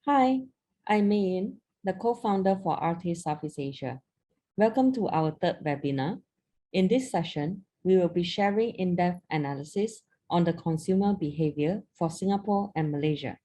Hi, I'm Mayin, the co-founder for Artist Southeast Asia. Welcome to our third webinar. In this session, we will be sharing in-depth analysis on the consumer behavior for Singapore and Malaysia.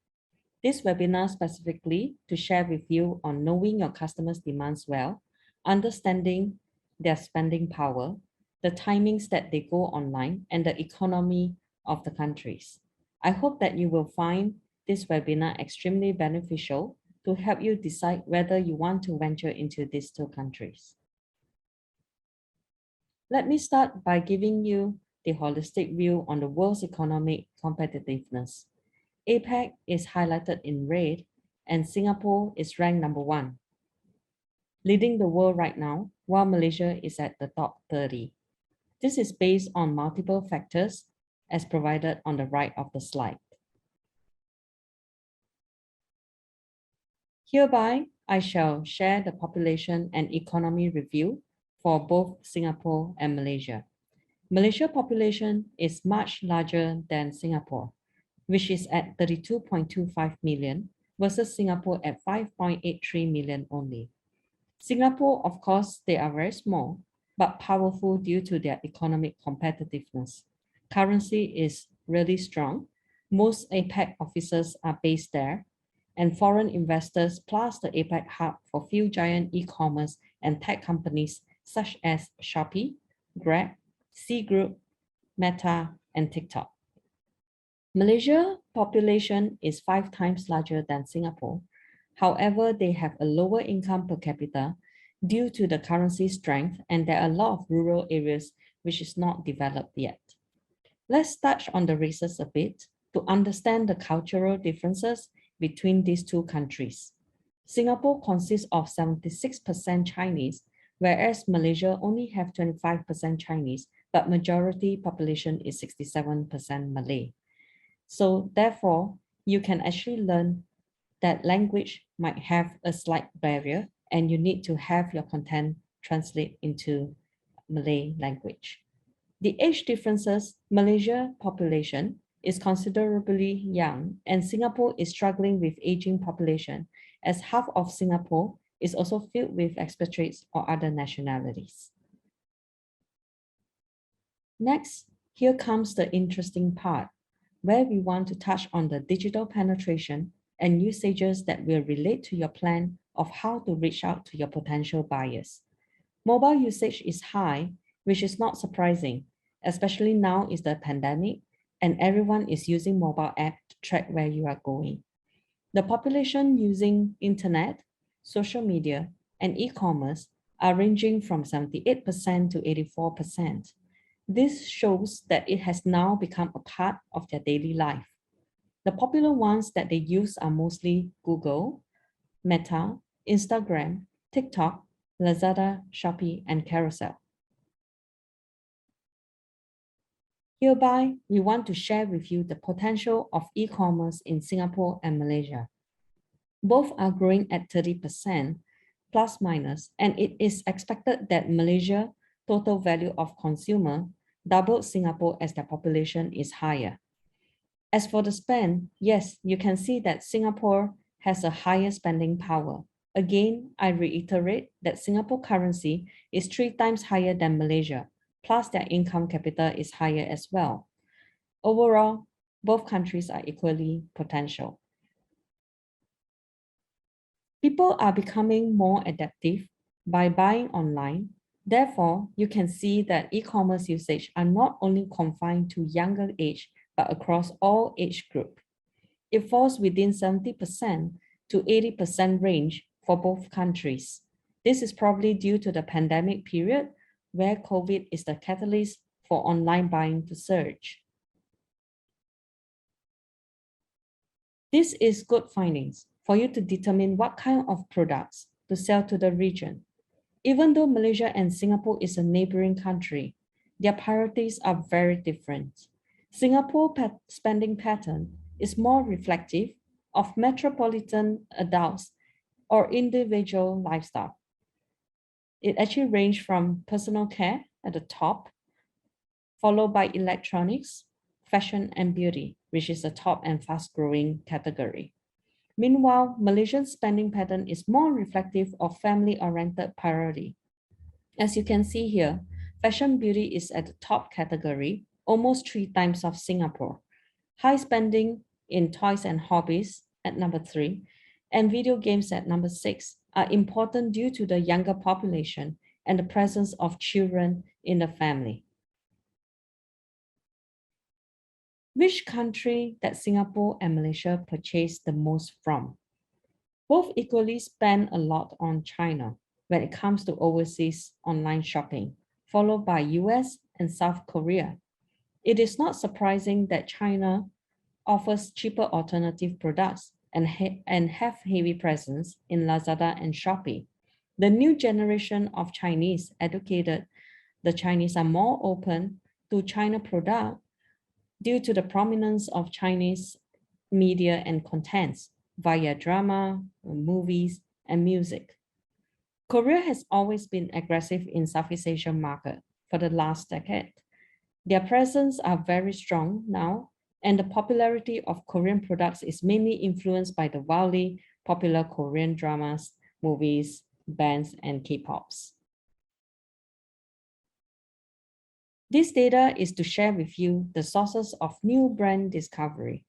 This webinar specifically to share with you on knowing your customers' demands well, understanding their spending power, the timings that they go online, and the economy of the countries. I hope that you will find this webinar extremely beneficial to help you decide whether you want to venture into these two countries. Let me start by giving you the holistic view on the world's economic competitiveness. APEC is highlighted in red, and Singapore is ranked number 1, leading the world right now, while Malaysia is at the top 30. This is based on multiple factors as provided on the right of the slide. Hereby, I shall share the population and economy review for both Singapore and Malaysia. Malaysia population is much larger than Singapore, which is at 32.25 million versus Singapore at 5.83 million only. Singapore, of course, they are very small, but powerful due to their economic competitiveness. Currency is really strong. Most APEC offices are based there, and foreign investors plus the APEC hub for few giant e-commerce and tech companies such as Shopee, Grab, C Group, Meta, and TikTok. Malaysia population is 5 times larger than Singapore. However, they have a lower income per capita due to the currency strength, and there are a lot of rural areas which is not developed yet. Let's touch on the races a bit to understand the cultural differences between these two countries. Singapore consists of 76% Chinese, whereas Malaysia only have 25% Chinese, but majority population is 67% Malay. So therefore, you can actually learn that language might have a slight barrier and you need to have your content translate into Malay language. The age differences, Malaysia population is considerably young, and Singapore is struggling with aging population, as half of Singapore is also filled with expatriates or other nationalities. Next, here comes the interesting part, where we want to touch on the digital penetration and usages that will relate to your plan of how to reach out to your potential buyers. Mobile usage is high, which is not surprising, especially now is the pandemic and everyone is using mobile app to track where you are going. The population using internet, social media, and e-commerce are ranging from 78% to 84%. This shows that it has now become a part of their daily life. The popular ones that they use are mostly Google, Meta, Instagram, TikTok, Lazada, Shopee, and Carousel. Hereby, we want to share with you the potential of e-commerce in Singapore and Malaysia. Both are growing at 30% plus minus, and it is expected that Malaysia total value of consumer doubled Singapore as their population is higher. As for the spend, yes, you can see that Singapore has a higher spending power. Again, I reiterate that Singapore currency is 3 times higher than Malaysia, plus their income capita is higher as well. Overall, both countries are equally potential. People are becoming more adaptive by buying online. Therefore, you can see that e-commerce usage are not only confined to younger age, but across all age group. It falls within 70% to 80% range for both countries. This is probably due to the pandemic period where COVID is the catalyst for online buying to surge. This is good findings for you to determine what kind of products to sell to the region. Even though Malaysia and Singapore is a neighboring country, their priorities are very different. Singapore spending pattern is more reflective of metropolitan adults or individual lifestyle. It actually ranges from personal care at the top, followed by electronics, fashion, and beauty, which is the top and fast-growing category. Meanwhile, Malaysian spending pattern is more reflective of family-oriented priority. As you can see here, fashion beauty is at the top category, almost 3 times of Singapore. High spending in toys and hobbies at number 3, and video games at number 6 are important due to the younger population and the presence of children in the family. Which country that Singapore and Malaysia purchase the most from? Both equally spend a lot on China when it comes to overseas online shopping, followed by US and South Korea. It is not surprising that China offers cheaper alternative products and have heavy presence in Lazada and Shopee. The new generation of Chinese educated, the Chinese are more open to China product due to the prominence of Chinese media and contents via drama, movies, and music. Korea has always been aggressive in Southeast Asian market for the last decade. Their presence are very strong now, and the popularity of Korean products is mainly influenced by the wildly popular Korean dramas, movies, bands, and K-pops. This data is to share with you the sources of new brand discovery.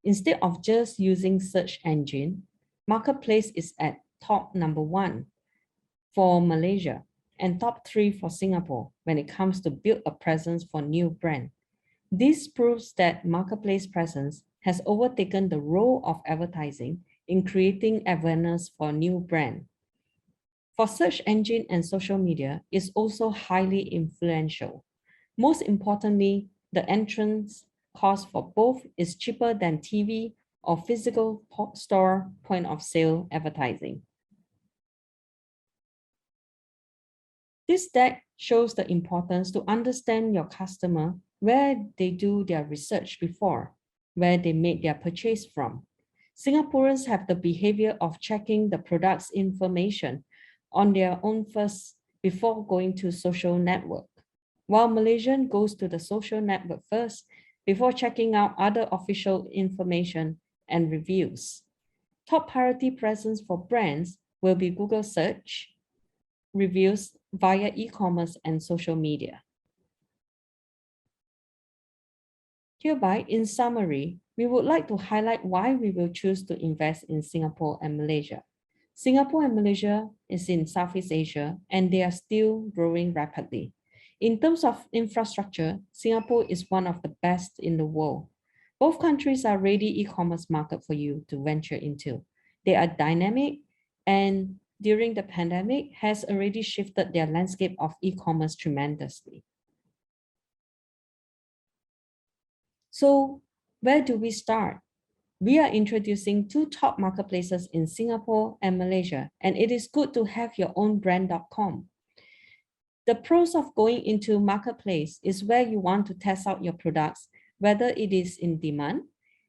Instead of just using search engine, marketplace is at top number 1 for Malaysia and top 3 for Singapore when it comes to build a presence for new brand. This proves that marketplace presence has overtaken the role of advertising in creating awareness for new brand. For search engine and social media is also highly influential. Most importantly, the entrance cost for both is cheaper than TV or physical store point of sale advertising. This deck shows the importance to understand your customer, where they do their research before, where they made their purchase from. Singaporeans have the behavior of checking the product's information on their own first before going to social network, while Malaysian goes to the social network first before checking out other official information and reviews. Top priority presence for brands will be Google search, reviews via e-commerce and social media. Hereby, in summary, we would like to highlight why we will choose to invest in Singapore and Malaysia. Singapore and Malaysia is in Southeast Asia, and they are still growing rapidly. In terms of infrastructure, Singapore is one of the best in the world. Both countries are ready e-commerce market for you to venture into. They are dynamic, and during the pandemic has already shifted their landscape of e-commerce tremendously. So where do we start? We are introducing 2 top marketplaces in Singapore and Malaysia, and it is good to have your own brand.com. The pros of going into marketplace is where you want to test out your products, whether it is in demand,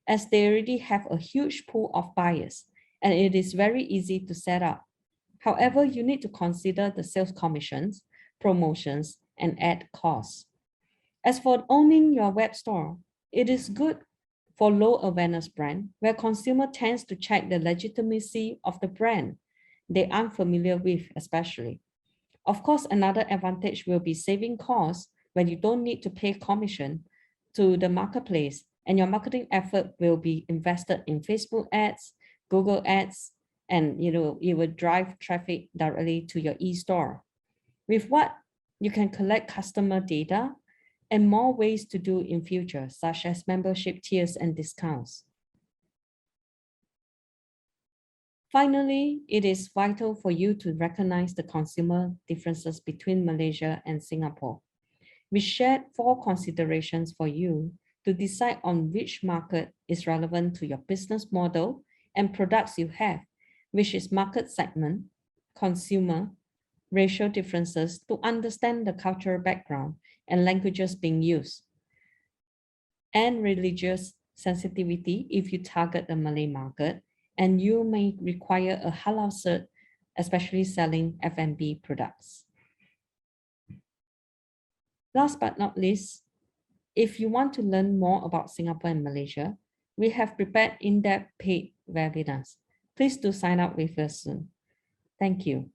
as they already have a huge pool of buyers, and it is very easy to set up. However, you need to consider the sales commissions, promotions, and ad costs. As for owning your web store, it is good for low awareness brand, where consumer tends to check the legitimacy of the brand they aren't familiar with especially. Of course, another advantage will be saving costs when you don't need to pay commission to the marketplace, and your marketing effort will be invested in Facebook ads, Google ads, and it will drive traffic directly to your e-store. With what you can collect customer data and more ways to do in future, such as membership tiers and discounts. Finally, it is vital for you to recognize the consumer differences between Malaysia and Singapore. We shared 4 considerations for you to decide on which market is relevant to your business model and products you have, which is market segment, consumer, racial differences to understand the cultural background and languages being used, and religious sensitivity if you target the Malay market, and you may require a halal cert, especially selling F&B products. Last but not least, if you want to learn more about Singapore and Malaysia, We have prepared in-depth paid webinars. Please do sign up with us soon. Thank you.